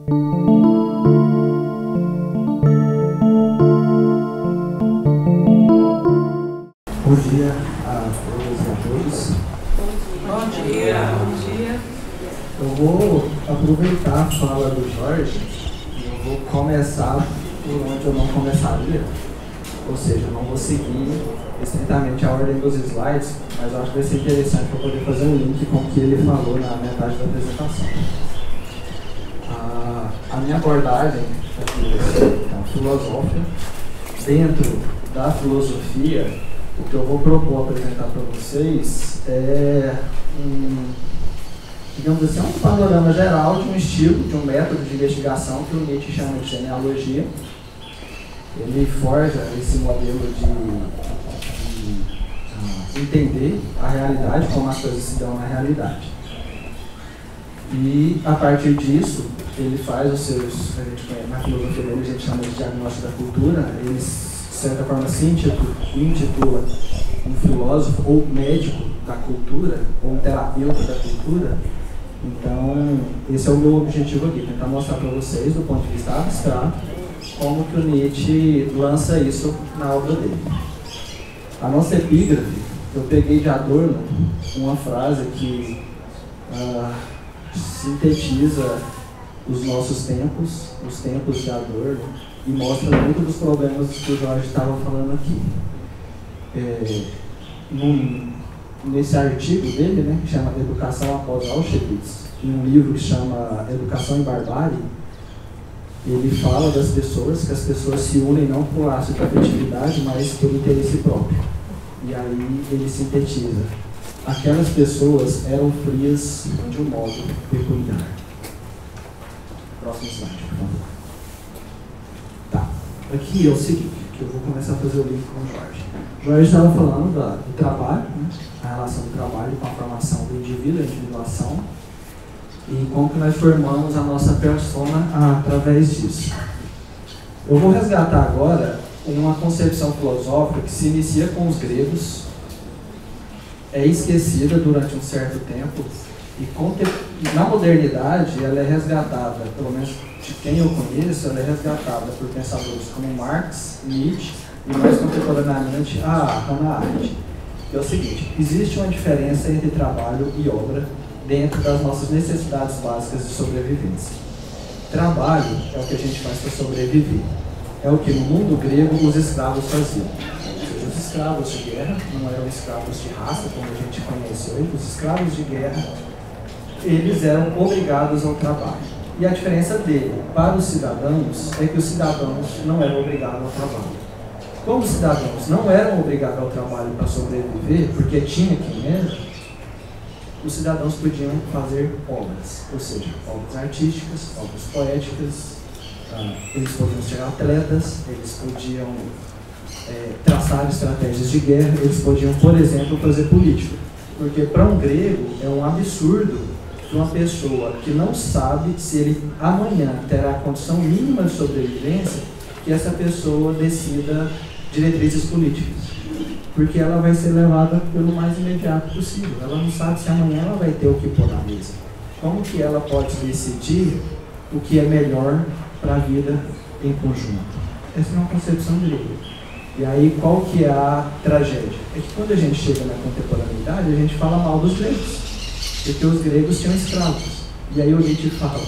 Bom dia a todas e a todos. Bom dia. Bom dia. Eu vou aproveitar a fala do Jorge e eu vou começar por onde eu não começaria. Ou seja, eu não vou seguir estritamente a ordem dos slides, mas eu acho que vai ser interessante para poder fazer um link com o que ele falou na metade da apresentação. A minha abordagem aqui é filosófica. Dentro da filosofia, o que eu vou propor apresentar para vocês é digamos assim, um panorama geral de um estilo, de um método de investigação que o Nietzsche chama de genealogia. Ele forja esse modelo de entender a realidade, como as coisas se dão na realidade. E, a partir disso, ele faz os seus, a gente conhece, na filosofia dele, a gente chama de diagnóstico da cultura. Ele, de certa forma, se intitula um filósofo ou médico da cultura, ou um terapeuta da cultura. Então, esse é o meu objetivo aqui, tentar mostrar para vocês, do ponto de vista abstrato, como que o Nietzsche lança isso na obra dele. A nossa epígrafe, eu peguei de Adorno uma frase que sintetiza os nossos tempos, os tempos de Adorno, e mostra muito dos problemas que o Jorge estava falando aqui. Nesse artigo dele, né, que chama Educação após Auschwitz, e um livro que chama Educação em Barbárie, ele fala das pessoas, que as pessoas se unem não por laço de afetividade, mas por interesse próprio. E aí ele sintetiza: aquelas pessoas eram frias de um modo peculiar. Próximo slide, por favor. Tá. Aqui é o seguinte, que eu vou começar a fazer o link com o Jorge. O Jorge estava falando do trabalho, né? A relação do trabalho com a formação do indivíduo, a individuação, e como que nós formamos a nossa persona através disso. Eu vou resgatar agora uma concepção filosófica que se inicia com os gregos, é esquecida durante um certo tempo, e na modernidade ela é resgatada, pelo menos de quem eu conheço, ela é resgatada por pensadores como Marx, Nietzsche, e mais contemporaneamente a Hannah Arendt. É o seguinte: existe uma diferença entre trabalho e obra dentro das nossas necessidades básicas de sobrevivência. Trabalho é o que a gente faz para sobreviver. É o que no mundo grego os escravos faziam. Os escravos de guerra não eram escravos de raça, como a gente conhece hoje. Os escravos de guerra, eles eram obrigados ao trabalho. E a diferença dele para os cidadãos é que os cidadãos não eram obrigados ao trabalho. Como os cidadãos não eram obrigados ao trabalho para sobreviver, porque tinha que mesmo, os cidadãos podiam fazer obras, ou seja, obras artísticas, obras poéticas, eles podiam ser atletas, eles podiam traçar estratégias de guerra, eles podiam, por exemplo, fazer política. Porque para um grego é um absurdo que uma pessoa que não sabe se ele amanhã terá a condição mínima de sobrevivência, que essa pessoa decida diretrizes políticas. Porque ela vai ser levada pelo mais imediato possível. Ela não sabe se amanhã ela vai ter o que pôr na mesa. Como que ela pode decidir o que é melhor para a vida em conjunto? Essa é uma concepção grega. E aí, qual que é a tragédia? É que quando a gente chega na contemporaneidade, a gente fala mal dos gregos. Porque os gregos tinham escravos. E aí o Nietzsche fala: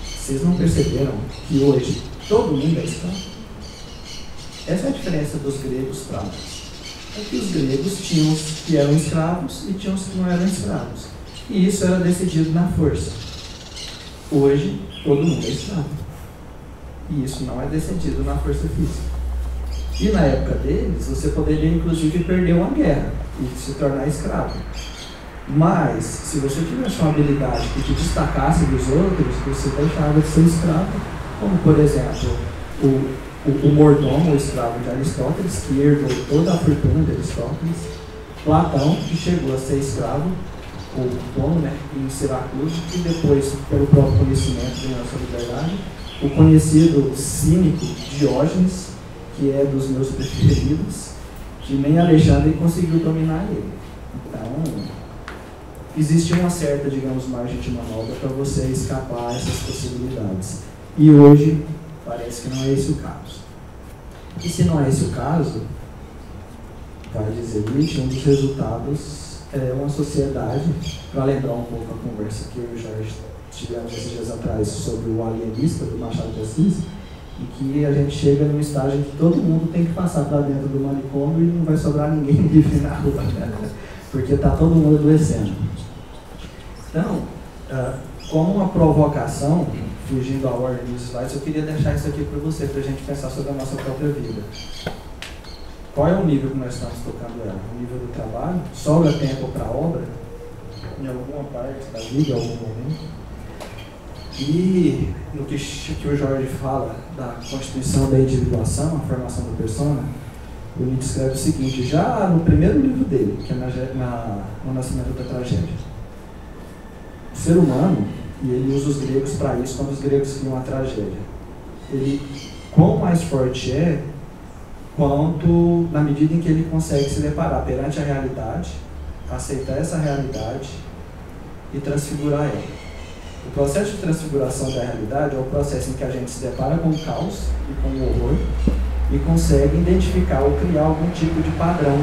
vocês não perceberam que hoje todo mundo é escravo? Essa é a diferença dos gregos para nós. É que os gregos tinham os que eram escravos e tinham os que não eram escravos. E isso era decidido na força. Hoje, todo mundo é escravo. E isso não é decidido na força física. E na época deles, você poderia inclusive perder uma guerra e se tornar escravo. Mas, se você tivesse uma habilidade que te destacasse dos outros, você deixava de ser escravo. Como, por exemplo, o mordomo, o escravo de Aristóteles, que herdou toda a fortuna de Aristóteles. Platão, que chegou a ser escravo, ou dono, né, em Siracusa, e depois, pelo próprio conhecimento, ganhou sua liberdade. O conhecido cínico Diógenes, que é dos meus preferidos, que nem Alexandre conseguiu dominar ele. Então, existe uma certa, digamos, margem de manobra para você escapar a essas possibilidades. E hoje parece que não é esse o caso. E se não é esse o caso, vai dizer Nietzsche, um dos resultados é uma sociedade, para lembrar um pouco a conversa que eu e o Jorge tivemos esses dias atrás sobre o alienista do Machado de Assis, e que a gente chega num estágio em que todo mundo tem que passar para dentro do manicômio e não vai sobrar ninguém livre na rua, porque está todo mundo adoecendo. Então, como uma provocação, fugindo à ordem dos slides, eu queria deixar isso aqui para você, para a gente pensar sobre a nossa própria vida. Qual é o nível que nós estamos tocando ela? O nível do trabalho? Sobra tempo para a obra? Em alguma parte da vida, em algum momento? E no que o Jorge fala da constituição da individuação, a formação da persona, o Nietzsche escreve o seguinte, já no primeiro livro dele, que é no Nascimento da Tragédia. O ser humano, e ele usa os gregos para isso, quando os gregos criam a tragédia, ele, quão mais forte é, quanto na medida em que ele consegue se deparar perante a realidade, aceitar essa realidade e transfigurar ela. O processo de transfiguração da realidade é o processo em que a gente se depara com o caos e com o horror e consegue identificar ou criar algum tipo de padrão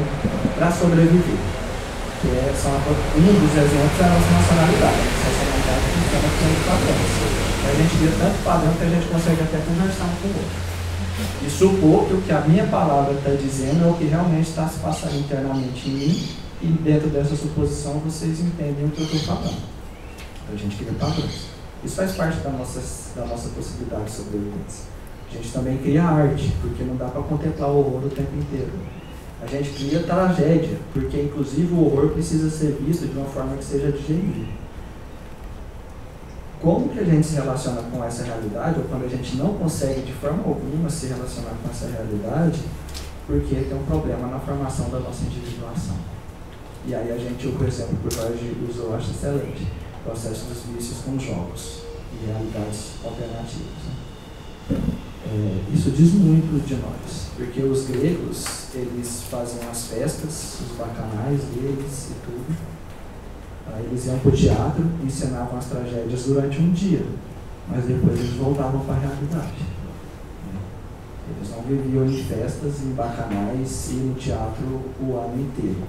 para sobreviver. Que um dos exemplos é a nossa nacionalidade. A nossa nacionalidade funciona como padrões. A gente vê tanto padrão que a gente consegue até conversar um com o outro. E supor que o que a minha palavra está dizendo é o que realmente está se passando internamente em mim, e dentro dessa suposição vocês entendem o que eu estou falando. A gente cria padrões. Isso faz parte da nossa possibilidade de sobrevivência. A gente também cria arte, porque não dá para contemplar o horror o tempo inteiro. A gente cria tragédia, porque inclusive o horror precisa ser visto de uma forma que seja digerível. Como que a gente se relaciona com essa realidade, ou quando a gente não consegue de forma alguma se relacionar com essa realidade, porque tem um problema na formação da nossa individuação. E aí o exemplo que o Jorge usou, eu acho excelente. O processo dos vícios com jogos e realidades alternativas. Isso diz muito de nós, porque os gregos, eles faziam as festas, os bacanais deles e tudo. Eles iam para o teatro e ensinavam as tragédias durante um dia, mas depois eles voltavam para a realidade. Eles não viviam em festas, em bacanais e no teatro o ano inteiro.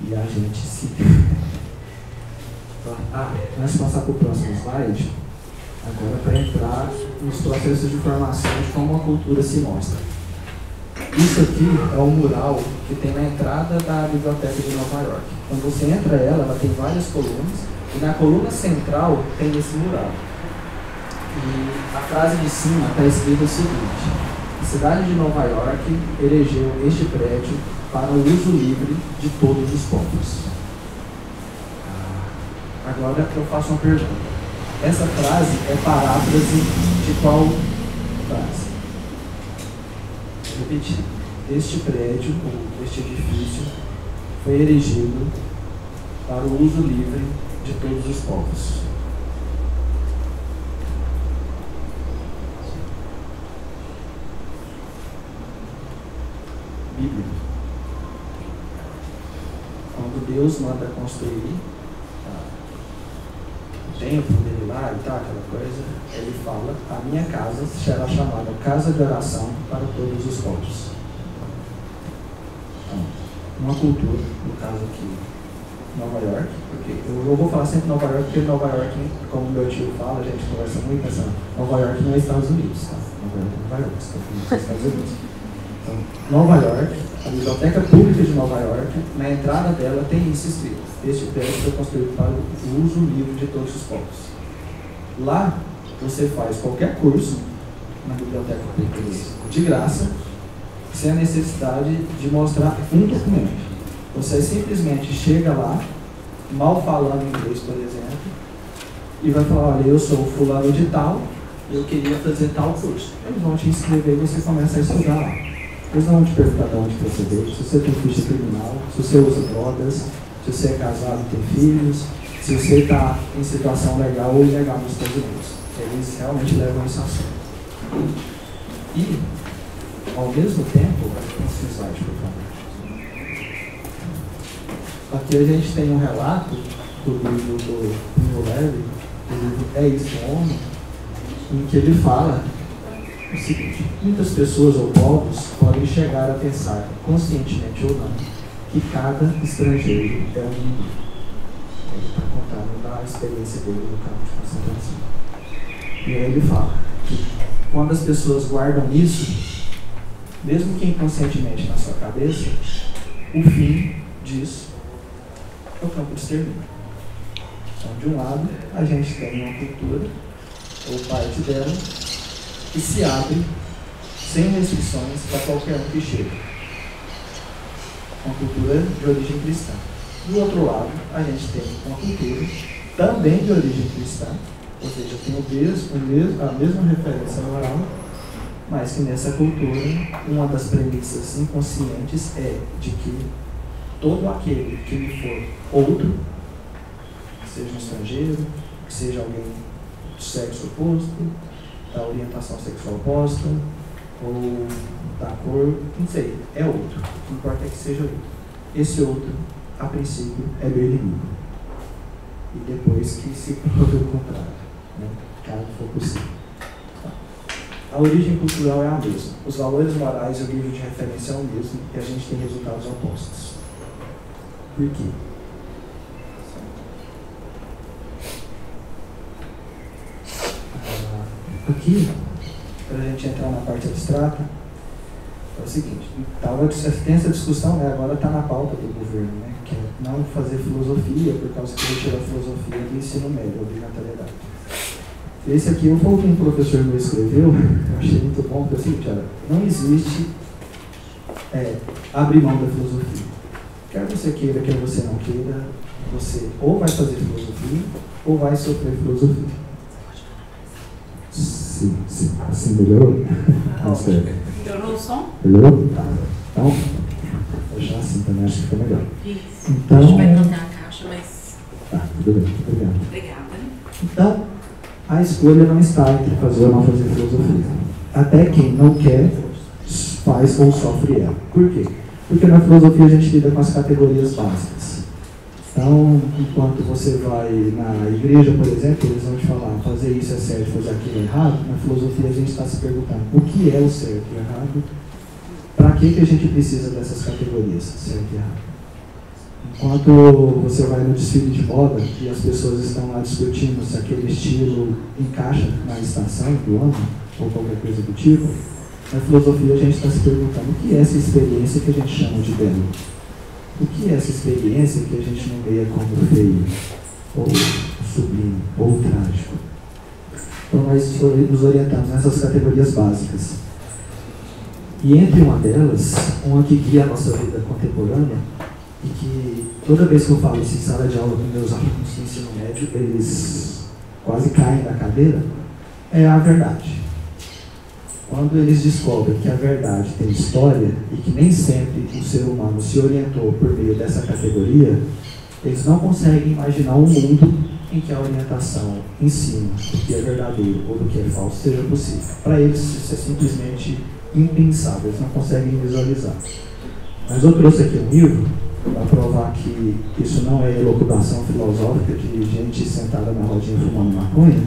E a gente se... Antes de passar para o próximo slide, agora para entrar nos processos de formação de como a cultura se mostra. Isso aqui é um mural que tem na entrada da Biblioteca de Nova York. Quando você entra ela tem várias colunas, e na coluna central tem esse mural. E a frase de cima está escrita o seguinte: a cidade de Nova York elegeu este prédio para o uso livre de todos os povos. Agora eu faço uma pergunta. Essa frase é paráfrase de qual frase? Repetir. Este prédio, ou este edifício, foi erigido para o uso livre de todos os povos. Bíblia. Quando Deus manda construir o templo dele lá e tal, aquela coisa, ele fala: a minha casa será chamada casa de oração para todos os povos. Então, uma cultura, no caso aqui, Nova York, porque eu vou falar sempre Nova York, porque Nova York, como meu tio fala, a gente conversa muito nessa, Nova York não é Estados Unidos, tá? Nova York é Nova York, Estados Unidos. Então, Nova York, a Biblioteca Pública de Nova York, na entrada dela tem isso escrito: este prédio foi construído para o uso livre de todos os povos. Lá, você faz qualquer curso na Biblioteca Pública de graça, sem a necessidade de mostrar um documento. Você simplesmente chega lá, mal falando inglês, por exemplo, e vai falar: olha, eu sou fulano de tal, eu queria fazer tal curso. Eles vão te inscrever e você começa a estudar lá. Eles não vão te perguntar de onde você veio, se você tem ficha criminal, se você usa drogas, se você é casado e tem filhos, se você está em situação legal ou ilegal nos Estados Unidos. Eles realmente levam isso a sério. E, ao mesmo tempo, esse slide, por favor. Aqui a gente tem um relato do livro do Primo Levi, do livro É Isso, Homem, em que ele fala o seguinte: muitas pessoas ou povos podem chegar a pensar, conscientemente ou não, que cada estrangeiro é um hindu. Ele está contando da experiência dele no campo de concentração. E aí ele fala que quando as pessoas guardam isso, mesmo que inconscientemente na sua cabeça, o fim disso é o campo de extermínio. Então, de um lado, a gente tem uma cultura, ou parte dela, que se abre sem restrições para qualquer um que chega. Uma cultura de origem cristã. Do outro lado, a gente tem uma cultura também de origem cristã, ou seja, tem a mesma referência moral, mas que nessa cultura, uma das premissas inconscientes é de que todo aquele que lhe for outro, que seja um estrangeiro, que seja alguém do sexo oposto, da orientação sexual oposta, ou da cor, não sei, é outro. O que importa é que seja outro. Esse outro, a princípio, é meu inimigo. E depois que se prove o contrário, né? Caso for possível. A origem cultural é a mesma. Os valores morais e o livro de referência é o mesmo, e a gente tem resultados opostos. Por quê? Aqui, para a gente entrar na parte abstrata, é o seguinte: tem essa discussão, né, agora está na pauta do governo, né, que é não fazer filosofia, por causa que retira a filosofia do ensino médio, obrigatoriedade. Esse aqui foi o que um professor me escreveu, eu achei muito bom, porque é o seguinte: olha, não existe abrir mão da filosofia. Quer você queira, quer você não queira, você ou vai fazer filosofia, ou vai sofrer filosofia. Sim, assim melhorou? Melhorou o som? Melhorou? Tá. Então, vou deixar assim também, acho que ficou melhor. Isso. Então, a gente vai trocar a caixa, mas... Tá, tudo bem, obrigado. Obrigada. Então, a escolha não está entre fazer ou não fazer filosofia. Até quem não quer, faz ou sofre ela. Por quê? Porque na filosofia a gente lida com as categorias básicas. Então, enquanto você vai na igreja, por exemplo, eles vão te falar, fazer isso é certo, fazer aquilo é errado. Na filosofia a gente está se perguntando, o que é o certo e o errado? Para que a gente precisa dessas categorias, certo e errado? Enquanto você vai no desfile de moda e as pessoas estão lá discutindo se aquele estilo encaixa na estação do ano, ou qualquer coisa do tipo, na filosofia a gente está se perguntando, o que é essa experiência que a gente chama de belo? O que é essa experiência que a gente nomeia como feio, ou sublime, ou trágico? Então nós nos orientamos nessas categorias básicas. E entre uma delas, uma que guia a nossa vida contemporânea, e que toda vez que eu falo isso em sala de aula com meus alunos do ensino médio, eles quase caem da cadeira, é a verdade. Quando eles descobrem que a verdade tem história e que nem sempre o ser humano se orientou por meio dessa categoria, eles não conseguem imaginar um mundo em que a orientação em cima do que é verdadeiro ou do que é falso seja possível. Para eles isso é simplesmente impensável, eles não conseguem visualizar. Mas eu trouxe aqui um livro para provar que isso não é elucubração filosófica de gente sentada na rodinha fumando maconha,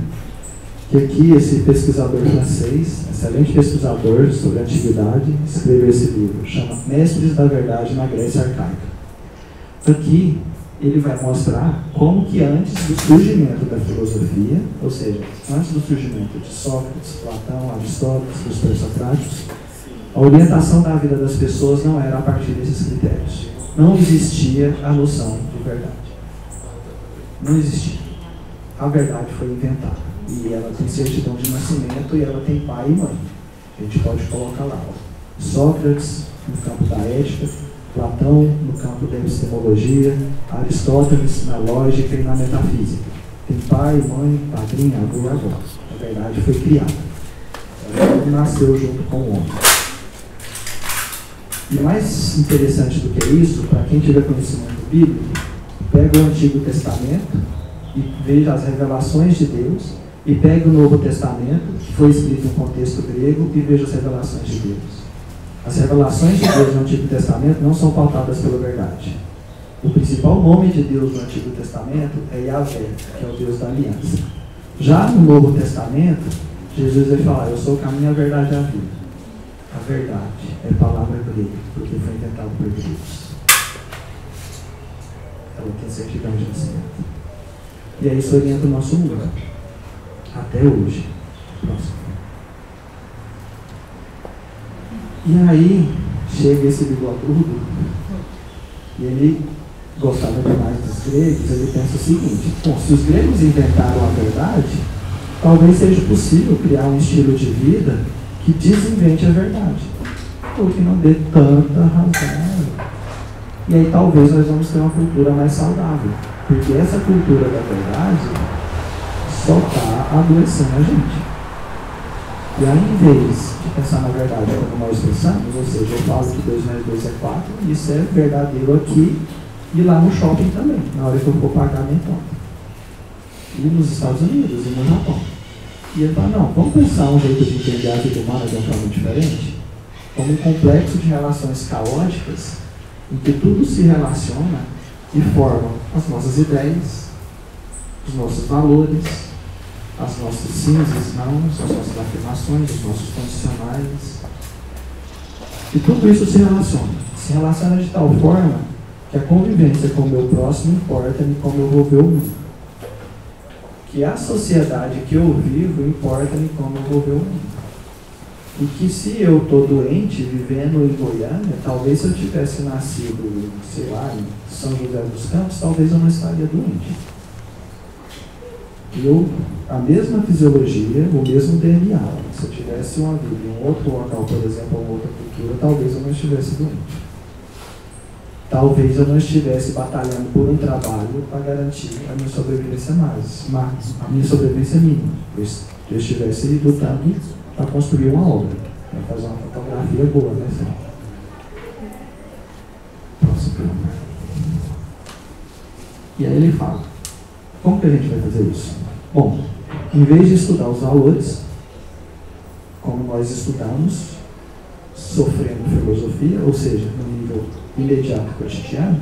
que aqui esse pesquisador francês, excelente pesquisador sobre a antiguidade, escreveu esse livro, chama Mestres da Verdade na Grécia Arcaica. Aqui ele vai mostrar como que antes do surgimento da filosofia, ou seja, antes do surgimento de Sócrates, Platão, Aristóteles, os pré-socráticos, a orientação da vida das pessoas não era a partir desses critérios. Não existia a noção de verdade. Não existia. A verdade foi inventada. E ela tem certidão de nascimento e ela tem pai e mãe. A gente pode colocar lá. Sócrates, no campo da ética, Platão, no campo da epistemologia, Aristóteles, na lógica e na metafísica. Tem pai, mãe, padrinho, avô e avó. A verdade foi criada. Ela não nasceu junto com o homem. E mais interessante do que isso, para quem tiver conhecimento bíblico, pega o Antigo Testamento e veja as revelações de Deus, e pega o Novo Testamento, que foi escrito em contexto grego, e veja as revelações de Deus. As revelações de Deus no Antigo Testamento não são pautadas pela verdade. O principal nome de Deus no Antigo Testamento é Yahvé, que é o Deus da aliança. Já no Novo Testamento, Jesus vai falar, eu sou o caminho, a verdade e a vida. A verdade é palavra grega, porque foi inventado por gregos. Ela tem certidão de nascimento. E aí isso orienta o nosso mundo. Até hoje. Próximo. E aí, chega esse bigodudo, e ele gostava demais dos gregos, ele pensa o seguinte, bom, se os gregos inventaram a verdade, talvez seja possível criar um estilo de vida que desinvente a verdade, ou que não dê tanta razão. E aí talvez nós vamos ter uma cultura mais saudável, porque essa cultura da verdade só está adoecendo a gente. E aí, em vez de pensar na verdade como nós pensamos, ou seja, eu falo que 2 mais 2 é 4, isso é verdadeiro aqui e lá no shopping também, na hora que eu for pagar a minha conta. E nos Estados Unidos e no Japão. E ele fala, não, vamos pensar um jeito de entender a vida humana de uma forma diferente, como um complexo de relações caóticas, em que tudo se relaciona e forma as nossas ideias, os nossos valores, as nossas sims e nãos, as nossas afirmações, os nossos condicionais. E tudo isso se relaciona de tal forma que a convivência com o meu próximo importa-me como eu vou ver o mundo. Que a sociedade que eu vivo importa-me como eu vou ver o mundo. E que se eu estou doente, vivendo em Goiânia, talvez se eu tivesse nascido, sei lá, em São José dos Campos, talvez eu não estaria doente. A mesma fisiologia, o mesmo DNA. Se eu tivesse uma vida em um outro local, por exemplo, uma outra cultura, talvez eu não estivesse doente. Talvez eu não estivesse batalhando por um trabalho para garantir a minha sobrevivência a minha sobrevivência mínima. Eu estivesse lutando para construir uma obra, para fazer uma fotografia boa, né? Próximo. E aí ele fala, como que a gente vai fazer isso? Bom, em vez de estudar os valores, como nós estudamos, sofrendo filosofia, ou seja, no nível imediato cotidiano,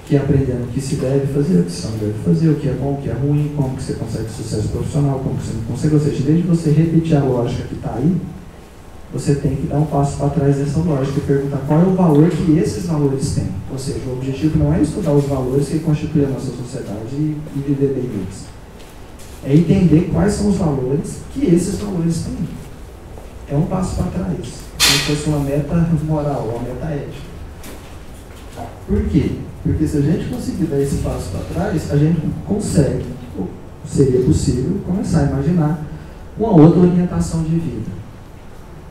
que é aprendendo o que se deve fazer, o que se não deve fazer, o que é bom, o que é ruim, como que você consegue sucesso profissional, como que você não consegue. Ou seja, desde você repetir a lógica que está aí, você tem que dar um passo para trás dessa lógica e perguntar qual é o valor que esses valores têm. Ou seja, o objetivo não é estudar os valores que constituem a nossa sociedade e viver bem deles. É entender quais são os valores que esses valores têm. É um passo para trás. Como se fosse uma meta moral, uma meta ética. Por quê? Porque se a gente conseguir dar esse passo para trás, a gente consegue, ou seria possível, começar a imaginar uma outra orientação de vida.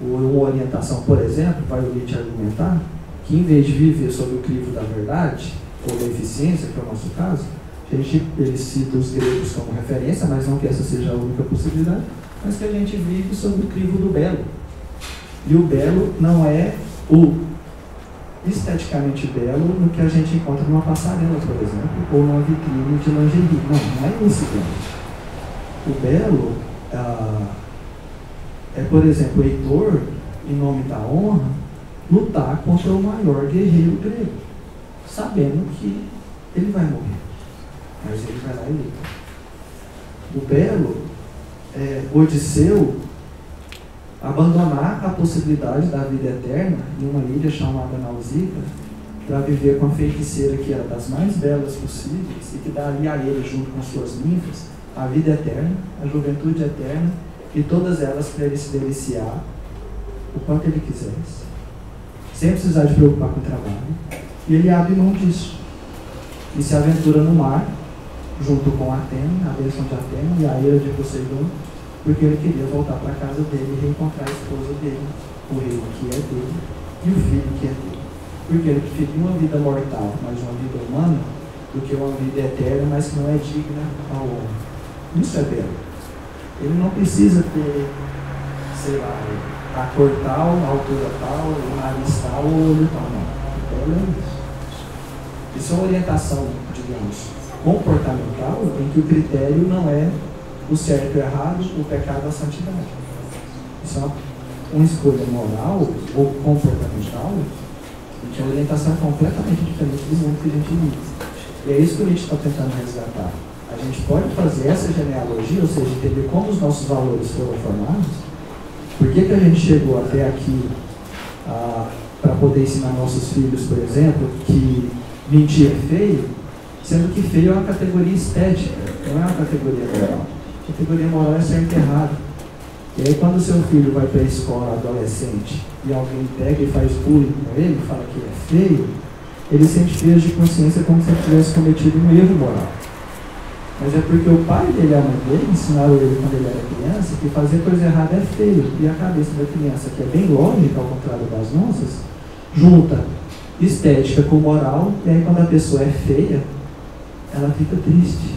Uma orientação, por exemplo, vai o Nietzsche argumentar que em vez de viver sob o crivo da verdade, ou da eficiência, que é o nosso caso, ele cita os gregos como referência, mas não que essa seja a única possibilidade, mas que a gente vive sob o crivo do belo. E o belo não é o esteticamente belo no que a gente encontra numa passarela, por exemplo, ou numa vitrine de lingerie. Não é esse belo. O belo é, por exemplo, o Heitor, em nome da honra, lutar contra o maior guerreiro grego, sabendo que ele vai morrer. Mas ele vai lá e luta. O belo é Odisseu abandonar a possibilidade da vida eterna em uma ilha chamada Nausicaa para viver com a feiticeira que era das mais belas possíveis e que daria a ele, junto com suas ninfas, a vida eterna, a juventude eterna e todas elas para ele se deliciar o quanto ele quisesse, sem precisar de preocupar com o trabalho. E ele abre mão disso e se aventura no mar junto com Atena, a bênção de Atena e a ira de Poseidon, porque ele queria voltar para a casa dele e reencontrar a esposa dele, o rei que é dele e o filho que é dele. Porque ele preferia uma vida mortal, mas uma vida humana, do que uma vida eterna, mas que não é digna ao homem. Isso é belo. Ele não precisa ter, sei lá, a cor tal, a altura tal, o nariz tal, o olho tal, não. O belo é isso. Isso é uma orientação, digamos, comportamental, em que o critério não é o certo e o errado, o pecado ou a santidade. Isso é uma escolha moral ou comportamental que é uma orientação completamente diferente do mundo que a gente vive. E é isso que a gente está tentando resgatar. A gente pode fazer essa genealogia, ou seja, entender como os nossos valores foram formados, por que a gente chegou até aqui para poder ensinar nossos filhos, por exemplo, que mentir é feio, sendo que feio é uma categoria estética, não é uma categoria moral. A categoria moral é ser enterrado. E aí quando o seu filho vai para a escola adolescente e alguém pega e faz bullying com ele, fala que ele é feio, ele sente peso de consciência como se ele tivesse cometido um erro moral. Mas é porque o pai dele e a mãe dele ensinaram ele quando ele era criança que fazer coisa errada é feio. E a cabeça da criança, que é bem lógica, ao contrário das nossas, junta estética com moral, e aí quando a pessoa é feia, ela fica triste.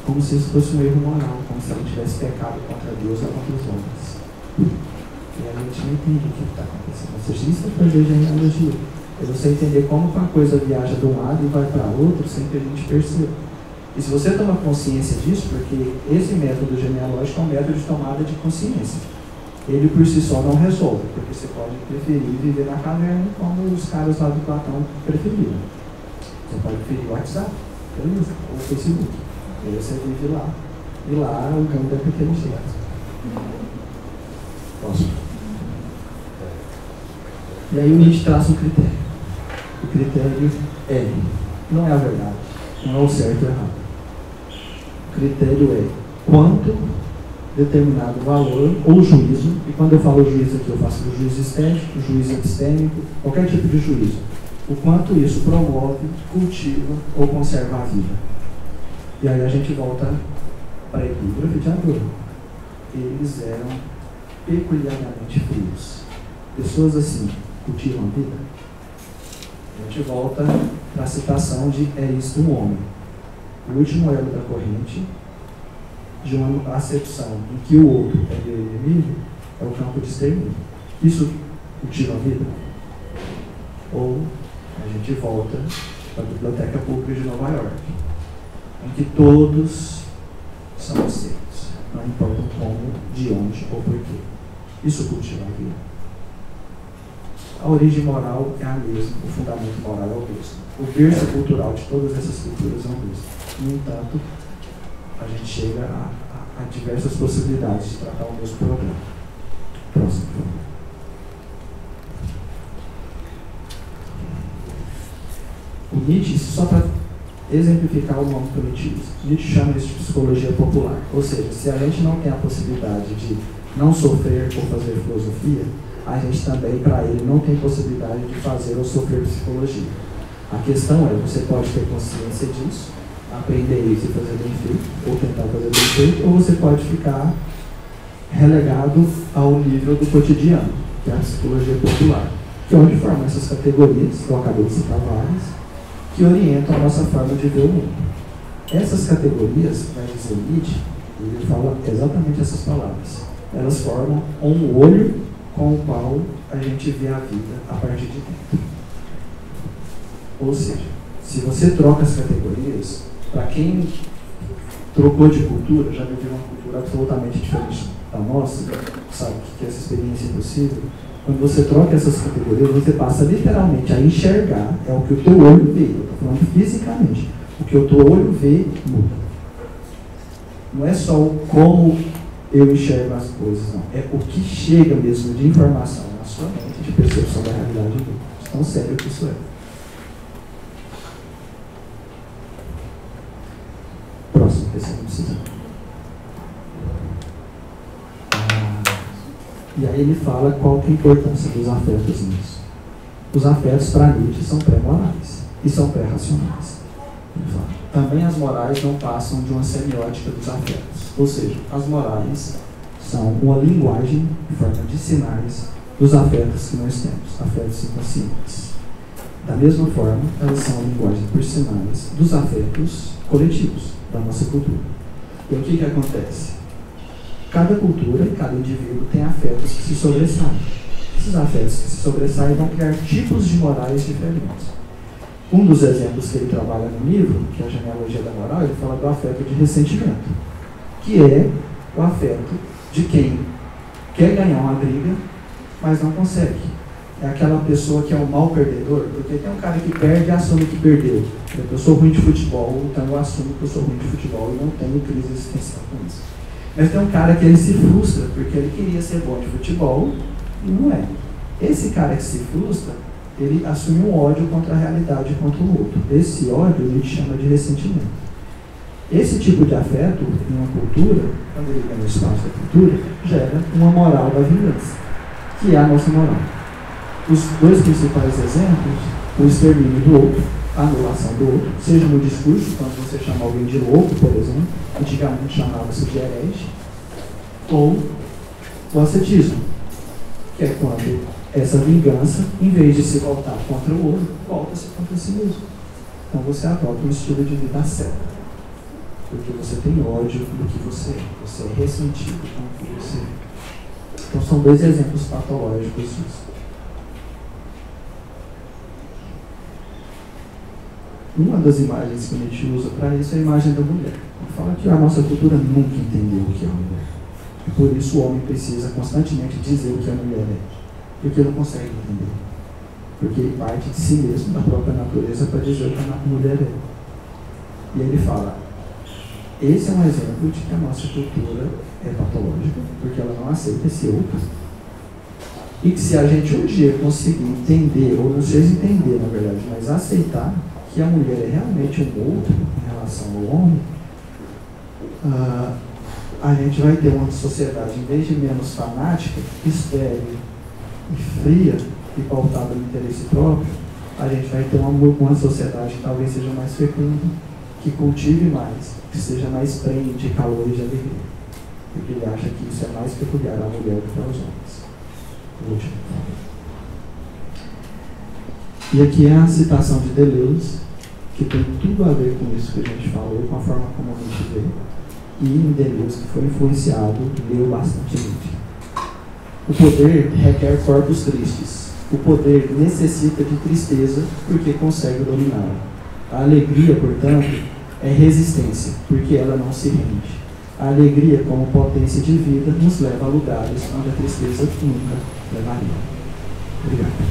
Como se isso fosse um erro moral, como se ela tivesse pecado contra Deus ou contra os homens. E a gente não entende o que está acontecendo. Ou seja, isso é fazer genealogia. É você entender como uma coisa viaja de um lado e vai para outro sem que a gente perceba. E se você toma consciência disso, porque esse método genealógico é um método de tomada de consciência. Ele por si só não resolve, porque você pode preferir viver na caverna como os caras lá do Platão preferiram. Você pode preferir o WhatsApp, beleza? Ou o Facebook. E aí você vive lá. E lá o mundo é pequeno jeito. Posso? E aí o Nietzsche traz um critério. O critério é, não é a verdade, não é o certo ou errado. O critério é quanto determinado valor ou juízo, e quando eu falo juízo aqui eu faço do juízo estético, juízo epistêmico, qualquer tipo de juízo, o quanto isso promove, cultiva ou conserva a vida. E aí a gente volta para a epígrafe de Adorno. Eles eram peculiarmente frios. Pessoas assim cultivam a vida. A gente volta para a citação de é isto um homem. O último elo da corrente de uma acepção em que o outro é meu inimigo é o campo de extermínio. Isso cultiva a vida? Ou a gente volta para a Biblioteca Pública de Nova York, em que todos são aceitos, não importa como, de onde ou porquê. Isso cultiva a vida. A origem moral é a mesma, o fundamento moral é o mesmo. O berço cultural de todas essas culturas é o mesmo. No entanto, a gente chega a diversas possibilidades de tratar o mesmo problema. Próximo, por favor. O Nietzsche, só para exemplificar o nome primitivo, Nietzsche chama isso de psicologia popular. Ou seja, se a gente não tem a possibilidade de não sofrer por fazer filosofia, a gente também, para ele, não tem possibilidade de fazer ou sofrer psicologia. A questão é, você pode ter consciência disso, aprender isso e fazer bem feito, ou tentar fazer bem feito, ou você pode ficar relegado ao nível do cotidiano, que é a psicologia popular, que é onde formam essas categorias, que eu acabei de citar várias, que orientam a nossa forma de ver o mundo. Essas categorias, vai dizer Nietzsche, ele fala exatamente essas palavras. Elas formam um olho com o qual a gente vê a vida a partir de dentro. Ou seja, se você troca as categorias, para quem trocou de cultura, já viveu uma cultura absolutamente diferente da nossa, sabe que essa experiência é possível, quando você troca essas categorias, você passa literalmente a enxergar, é o que o teu olho vê, eu estou falando fisicamente, o que o teu olho vê muda. Não é só como eu enxergo as coisas, não. É o que chega mesmo de informação na sua mente, de percepção da realidade dele. Tão sério que isso é. Próximo, esse não precisa. E aí ele fala qual que é a importância dos afetos nisso. Os afetos, para Nietzsche, são pré-morais e são pré-racionais. Ele fala, também as morais não passam de uma semiótica dos afetos. Ou seja, as morais são uma linguagem em forma de sinais dos afetos que nós temos, afetos inconscientes. Da mesma forma, elas são a linguagem por sinais dos afetos coletivos da nossa cultura. E o que acontece? Cada cultura e cada indivíduo tem afetos que se sobressaem. Esses afetos que se sobressaem vão criar tipos de morais diferentes. Um dos exemplos que ele trabalha no livro, que é a genealogia da moral, ele fala do afeto de ressentimento, que é o afeto de quem quer ganhar uma briga, mas não consegue. é aquela pessoa que é um mau perdedor, porque tem um cara que perde e assume que perdeu. Eu sou ruim de futebol, então eu assumo que eu sou ruim de futebol e não tenho crise existencial com isso. Mas tem um cara que ele se frustra porque ele queria ser bom de futebol e não é. Esse cara que se frustra, ele assume um ódio contra a realidade e contra o outro. Esse ódio a gente chama de ressentimento. Esse tipo de afeto, em uma cultura, quando ele ganha o espaço da cultura, gera uma moral da vingança, que é a nossa moral. Os dois principais exemplos, o extermínio do outro, a anulação do outro, seja no discurso, quando você chama alguém de louco, por exemplo, antigamente chamava-se de herege, ou o ascetismo, que é quando essa vingança, em vez de se voltar contra o outro, volta-se contra si mesmo. Então você adota um estilo de vida certo, porque você tem ódio do que você é ressentido com o que você é. Então são dois exemplos patológicos disso. Uma das imagens que a gente usa para isso é a imagem da mulher. Fala que a nossa cultura nunca entendeu o que é a mulher. E por isso o homem precisa constantemente dizer o que a mulher é. Porque ele não consegue entender. Porque ele parte de si mesmo, da própria natureza, para dizer o que a mulher é. E ele fala, esse é um exemplo de que a nossa cultura é patológica, porque ela não aceita esse outro. E que se a gente um dia conseguir entender, ou não seja entender na verdade, mas aceitar que a mulher é realmente um outro em relação ao homem, a gente vai ter uma sociedade, em vez de menos fanática, estéril e fria e pautada no interesse próprio, a gente vai ter uma sociedade que talvez seja mais fecunda, que cultive mais, que seja mais prene de calor e de alegria. Porque ele acha que isso é mais peculiar à mulher do que aos homens. O último. E aqui é a citação de Deleuze, que tem tudo a ver com isso que a gente falou, com a forma como a gente vê. E em Deleuze, que foi influenciado, leu bastante gente. O poder requer corpos tristes. O poder necessita de tristeza porque consegue dominá-la. A alegria, portanto, é resistência, porque ela não se rende. A alegria, como potência de vida, nos leva a lugares onde a tristeza nunca levaria. Obrigado.